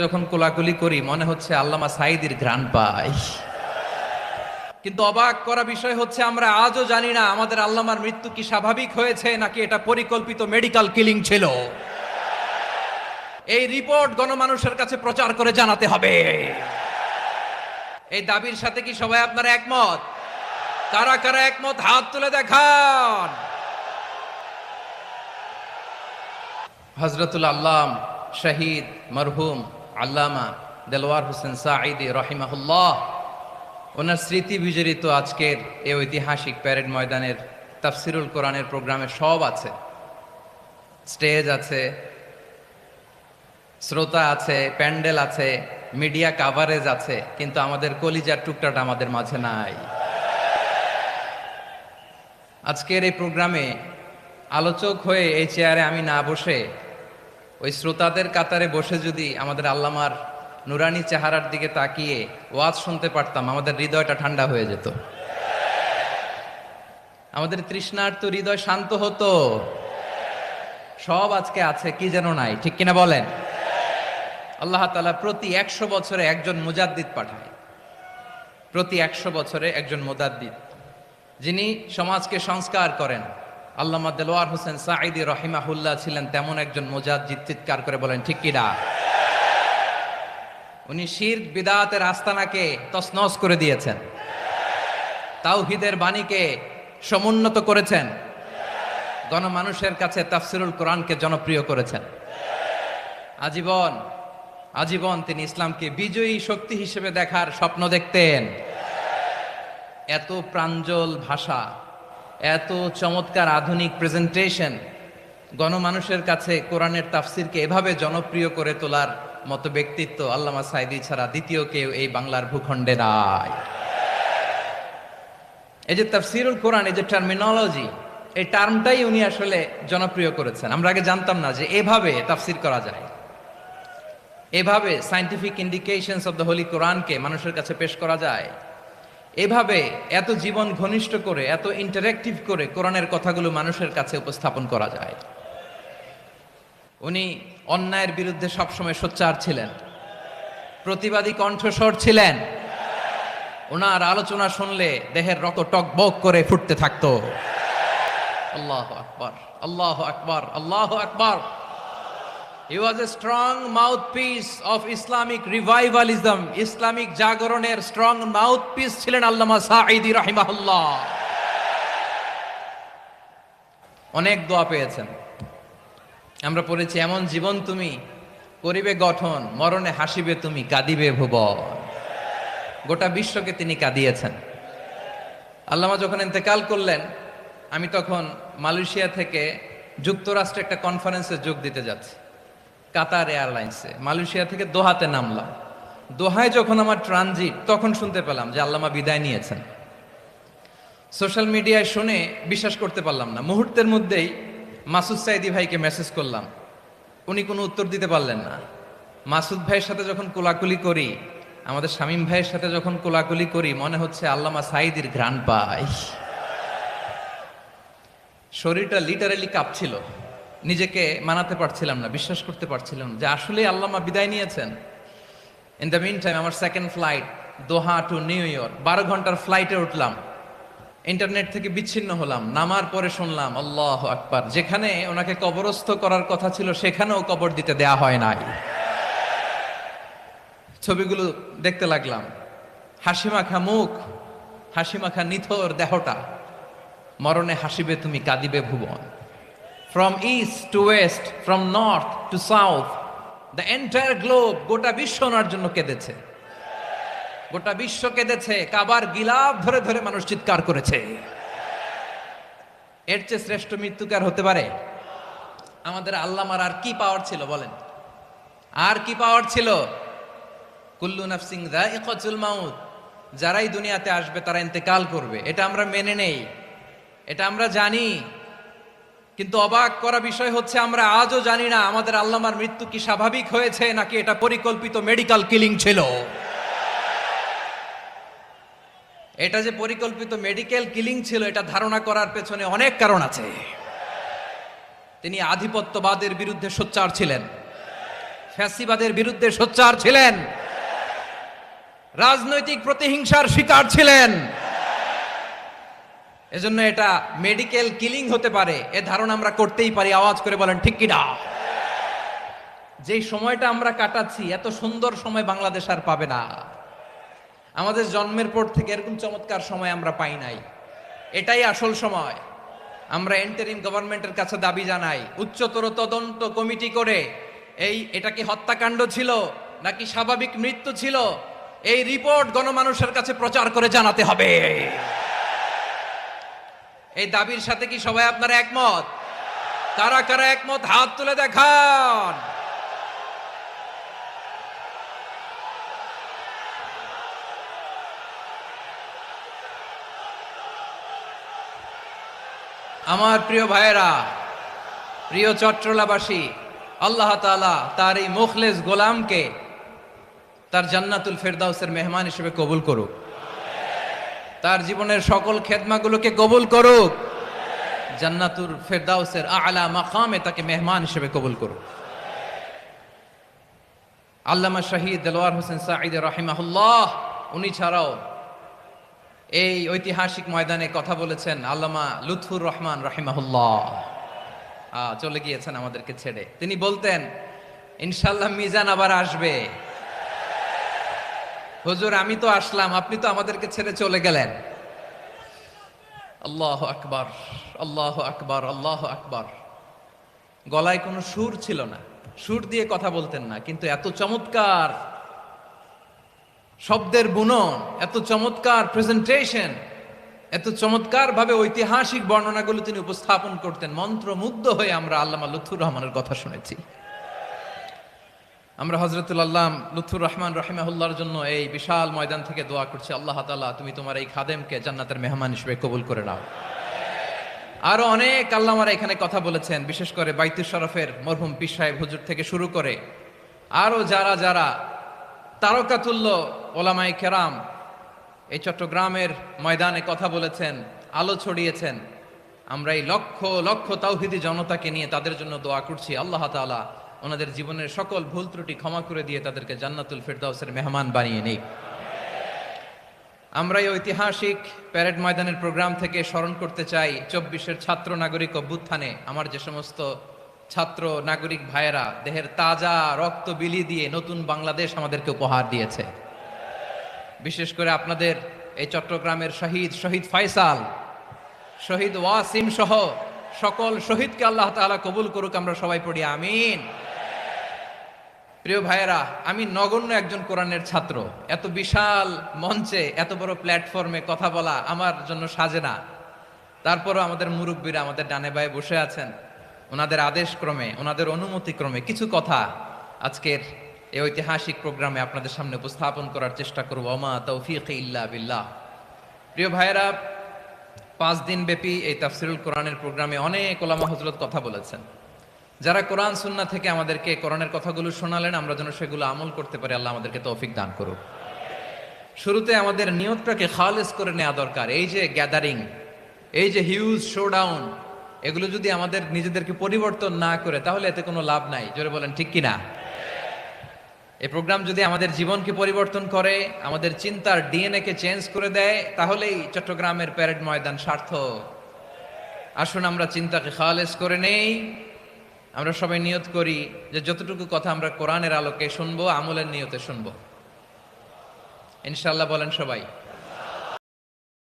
যখন কোলাকুলি করি মনে হচ্ছে আল্লামা সাঈদীর ঘ্রাণ পাই। কিন্তু অবাক করা বিষয় হচ্ছে আমরা আজও জানি না আমাদের আল্লামার মৃত্যু কি স্বাভাবিক হয়েছে নাকি এটা পরিকল্পিত মেডিকেল কিলিং ছিল। এই রিপোর্ট গণমানুষের কাছে প্রচার করে জানাতে হবে। এই দাবির সাথে কি সবাই আপনারা একমত? কারা কারা একমত হাত তুলে দেখান। হযরতুল আল্লাম শহীদ মরহুম আল্লামা দেলওয়ার হোসেন সাঈদী রাহিমাহুল্লাহ, ওনার স্মৃতি বিজড়িত আজকের এই ঐতিহাসিক প্যারেড ময়দানের তাফসিরুল কোরআনের প্রোগ্রামে সব আছে। স্টেজ আছে, শ্রোতা আছে, প্যান্ডেল আছে, মিডিয়া কাভারেজ আছে, কিন্তু আমাদের কলিজার টুকরাটা আমাদের মাঝে নাই। আজকের এই প্রোগ্রামে আলোচক হয়ে এই চেয়ারে আমি না বসে ওই শ্রোতাদের কাতারে বসে যদি আমাদের আল্লামার নুরানি চেহারার দিকে তাকিয়ে ওয়াজ শুনতে পারতাম, আমাদের হৃদয়টা ঠান্ডা হয়ে যেত, আমাদের তৃষ্ণার্ত হৃদয় শান্ত হতো। সব আজকে আছে, কি যেন নাই, ঠিক কিনা বলেন? আল্লাহ তাআলা প্রতি 100 বছরে একজন মুজাদ্দিদ পাঠায়, প্রতি 100 বছরে একজন মুজাদ্দিদ, যিনি সমাজকে সংস্কার করেন। আল্লামা দেলওয়ার হোসেন সাঈদী রাহিমাহুল্লাহ ছিলেন তেমন একজন মুজাদ্দিদ। চিৎকার করে বলেন ঠিক কিনা? উনি শিরক বিদআতের আস্তানাকে তছনছ করে দিয়েছেন, তাওহীদের বাণীকে সমুন্নত করেছেন, গণমানুষের কাছে তাফসিরুল কোরআনকে জনপ্রিয় করেছেন। আজীবন আজীবন তিনি ইসলামকে বিজয়ী শক্তি হিসেবে দেখার স্বপ্ন দেখতেন। এত প্রাঞ্জল ভাষা, এত চমৎকার আধুনিক প্রেজেন্টেশন, গণমানুষের কাছে কোরআনের তাফসিরকে এভাবে জনপ্রিয় করে তোলার মতো ব্যক্তিত্ব আল্লামা সাঈদী ছাড়া দ্বিতীয় কেউ এই বাংলার ভূখণ্ডে নাই। এই যে তাফসিরুল কোরআন, এই যে টার্মিনোলজি, এই টার্মটাই উনি আসলে জনপ্রিয় করেছেন। আমরা আগে জানতাম না যে এভাবে তাফসির করা যায়, এভাবে scientific indications of the Holi কোরআনকে মানুষের কাছে পেশ করা যায়, এভাবে এত জীবন ঘনিষ্ঠ করে, এত ইন্টারেক্টিভ করে কোরআনের কথাগুলো মানুষের কাছে উপস্থাপন করা যায়। উনি অন্যায়ের বিরুদ্ধে সবসময় সোচ্চার ছিলেন, প্রতিবাদী কণ্ঠস্বর ছিলেন। ওনার আলোচনা শুনলে দেহের রক্ত টকবক করে ফুটতে থাকতো। আল্লাহু আকবার, আল্লাহু আকবার, আল্লাহু আকবার। He was a strong mouthpiece of Islamic revivalism. Islamic জাগরণের স্ট্রং মাউথপিস ছিলেন আল্লামা সাঈদী রাহিমাহুল্লাহ। অনেক দোয়া পেয়েছেন, আমরা পড়েছি, এমন জীবন তুমি করিবে গঠন, মরণে হাসিবে তুমি, কাঁদিবে ভুবন। গোটা বিশ্বকে তিনি কাঁদিয়েছেন। আল্লামা যখন ইন্তেকাল করলেন, আমি তখন মালয়েশিয়া থেকে যুক্তরাষ্ট্রে একটা কনফারেন্সে যোগ দিতে যাচ্ছি, কাতার এয়ারলাইন্সে। মালয়েশিয়া থেকে দোহাতে নামলাম। দোহায় যখন আমার ট্রানজিট, তখন শুনতে পেলাম যে আল্লামা বিদায় নিয়েছেন। সোশ্যাল মিডিয়ায় শুনে বিশ্বাস করতে পারলাম না। মুহূর্তের মধ্যেই মাসুদ সাঈদী ভাইকে মেসেজ করলাম, উনি কোনো উত্তর দিতে পারলেন না। মাসুদ ভাইয়ের সাথে যখন কোলাকুলি করি, আমাদের শামীম ভাইয়ের সাথে যখন কোলাকুলি করি, মনে হচ্ছে আল্লামা সাঈদীর ঘ্রাণ পাই। শরীরটা লিটারালি কাঁপছিল, নিজেকে মানাতে পারছিলাম না, বিশ্বাস করতে পারছিলাম যে আসলে আল্লামা বিদায় নিয়েছেন। ইন দ্য মিন টাইম আমার সেকেন্ড ফ্লাইট দোহা টু নিউ ইয়র্ক, 12 ঘন্টার ফ্লাইটে উঠলাম, ইন্টারনেট থেকে বিচ্ছিন্ন হলাম। নামার পরে শুনলাম আল্লাহু আকবার, যেখানে ওনাকে কবরস্থ করার কথা ছিল সেখানেও কবর দিতে দেয়া হয় নাই। ছবিগুলো দেখতে লাগলাম, হাসিমাখা মুখ, হাসিমাখা নিথর দেহটা, মরণে হাসিবে তুমি, কাঁদিবে ভুবন। From east to west, from north to south, the entire globe, গোটা বিশ্ব ওনার জন্য কেঁদেছে, গোটা বিশ্ব কেঁদেছে। কাবার গিলাফ ধরে ধরে মানুষ চিৎকার করেছে। এর চেয়ে শ্রেষ্ঠ মৃত্যুকার হতে পারে? আমাদের আল্লামার আর কি পাওয়ার ছিল বলেন? আর কি পাওয়ার ছিল? কুল্লু নাফসিন যায়িকাতুল মাউত, যারাই দুনিয়াতে আসবে তারা ইন্তেকাল করবে, এটা আমরা মেনে নেই, এটা আমরা জানি। কিন্তু অবাক করা বিষয় হচ্ছে আমরা আজও জানি না আমাদের আল্লামার মৃত্যু কি স্বাভাবিক হয়েছে নাকি এটা পরিকল্পিত মেডিকেল কিলিং ছিল। এটা যে পরিকল্পিত মেডিকেল কিলিং ছিল, এটা ধারণা করার পেছনে অনেক কারণ আছে। তিনি আধিপত্যবাদের বিরুদ্ধে সোচ্চার ছিলেন, ফ্যাসিবাদের বিরুদ্ধে সোচ্চার ছিলেন, রাজনৈতিক প্রতিহিংসার শিকার ছিলেন। এজন্য এটা মেডিকেল কিলিং হতে পারে এ ধারণা আমরা করতেই পারি। আওয়াজ করে বলেন ঠিক কিনা? যেই সময়টা আমরা কাটাচ্ছি, এত সুন্দর সময় বাংলাদেশ আর পাবে না। আমাদের জন্মের পর থেকে এরকম চমৎকার সময় আমরা পাই নাই। এটাই আসল সময়। আমরা ইন্টারিম গভর্নমেন্টের কাছে দাবি জানাই, উচ্চতর তদন্ত কমিটি করে এটা কি হত্যাকাণ্ড ছিল নাকি স্বাভাবিক মৃত্যু ছিল, এই রিপোর্ট গণমানুষের কাছে প্রচার করে জানাতে হবে। এই দাবির সাথে কি সবাই আপনারা একমত? কারা কারা একমত হাত তুলে দেখান। আমার প্রিয় ভাইয়েরা, প্রিয় চট্টলাবাসী, আল্লাহ তাআলা তার এই মুখলেস গোলামকে তার জান্নাতুল ফেরদাউসের মেহমান হিসেবে কবুল করুক, তার জীবনের সকল খেদমাগুলোকে কবুল করুক, জান্নাতুল ফেরদাউসের আলা মাকামে তাকে মেহমান হিসেবে কবুল করুক। আল্লামা শহীদ দেলোয়ার হোসেন সাঈদী রাহিমাহুল্লাহ, উনি ছাড়াও এই ঐতিহাসিক ময়দানে কথা বলেছেন আল্লামা লুৎফুর রহমান রাহিমাহুল্লাহ। চলে গিয়েছেন আমাদেরকে ছেড়ে। তিনি বলতেন, ইনশাআল্লাহ মিজান আবার আসবে। হুজুর আমি তো আসলাম, আপনি তো আমাদেরকে ছেড়ে চলে গেলেন। আল্লাহু আকবার, আল্লাহু আকবার, আল্লাহু আকবার। গলায় কোনো সুর ছিল না, সুর দিয়ে কথা বলতেন না, কিন্তু এত চমৎকার শব্দের বুনন, এত চমৎকার প্রেজেন্টেশন, এত চমৎকার ভাবে ঐতিহাসিক বর্ণনাগুলো তিনি উপস্থাপন করতেন। মন্ত্রমুগ্ধ হয়ে আমরা আল্লামা লুৎফুর রহমানের কথা শুনেছি। আমরা হযরতুল আল্লাহ লুৎফুর রহমান রাহিমাহুল্লাহর জন্য এই বিশাল ময়দান থেকে দোয়া করছি, আল্লাহ তাআলা তুমি তোমার এই খাদেমকে জান্নাতের মেহমান হিসেবে কবুল করে নাও। আরো অনেক আল্লামারা এখানে কথা বলেছেন, বিশেষ করে বাইতুল শরফের মরহুম পীর সাহেব হুজুর থেকে শুরু করে আরো যারা যারা তারকাতুল্য ওলামায়ে কেরাম এই চট্টগ্রামের ময়দানে কথা বলেছেন, আলো ছড়িয়েছেন। আমরা এই লক্ষ লক্ষ তাওহীদি জনতাকে নিয়ে তাদের জন্য দোয়া করছি, আল্লাহ তাআলা ওনাদের জীবনের সকল ভুল ত্রুটি ক্ষমা করে দিয়ে তাদেরকে জান্নাতুল ফেরদাউসের মেহমান বানিয়ে নিক। আমরা এই ঐতিহাসিক প্যারেড ময়দানের প্রোগ্রাম থেকে স্মরণ করতে চাই 24-এর ছাত্র নাগরিক অভ্যুত্থানে আমার যে সমস্ত ছাত্র নাগরিক ভাইয়েরা দেহের তাজা রক্ত বিলি দিয়ে নতুন বাংলাদেশ আমাদেরকে উপহার দিয়েছে। বিশেষ করে আপনাদের এই চট্টগ্রামের শহীদ ফয়সাল, শহীদ ওয়াসিম সহ সকল শহীদকে আল্লাহ তাআলা কবুল করুক। আমরা সবাই পড়ি আমিন। প্রিয় ভাইয়েরা, আমি নগণ্য একজন কোরআনের ছাত্র, এত বিশাল মঞ্চে এত বড় প্ল্যাটফর্মে কথা বলা আমার জন্য সাজে না। তারপরও আমাদের মুরব্বীরা আমাদের ডানে বায়ে বসে আছেন, ওনাদের আদেশ ক্রমে, ওনাদের অনুমতি ক্রমে কিছু কথা আজকের এই ঐতিহাসিক প্রোগ্রামে আপনাদের সামনে উপস্থাপন করার চেষ্টা করব। ওমা তৌফিক ইল্লা বিল্লাহ। প্রিয় ভাইয়েরা, 5 দিন ব্যাপী এই তাফসিরুল কোরআনের প্রোগ্রামে অনেক ওলামা হযরত কথা বলেছেন। যারা কোরআন সুন্নাহ থেকে আমাদেরকে কোরআনের কথাগুলো শোনালেন, আমরা যেন সেগুলো আমল করতে পারি, আল্লাহ আমাদেরকে তৌফিক দান করুক। শুরুতে আমাদের নিয়তটাকে খালেস করে নেওয়া দরকার। এই যে গ্যাদারিং, এই যে হিউজ শোডাউন, এগুলো যদি আমাদের নিজেদেরকে পরিবর্তন না করে তাহলে এতে কোনো লাভ নাই। জোরে বলেন ঠিক কিনা? এই প্রোগ্রাম যদি আমাদের জীবনকে পরিবর্তন করে, আমাদের চিন্তার ডিএনএ কে চেঞ্জ করে দেয়, তাহলেই চট্টগ্রামের প্যারেড ময়দান সার্থক। আসুন আমরা চিন্তাকে খালেস করে নেই। আমরা সবাই নিয়ত করি যে যতটুকু কথা আমরা কোরআনের আলোকে শুনবো, আমলের নিয়তে শুনবো ইনশাআল্লাহ। বলেন সবাই।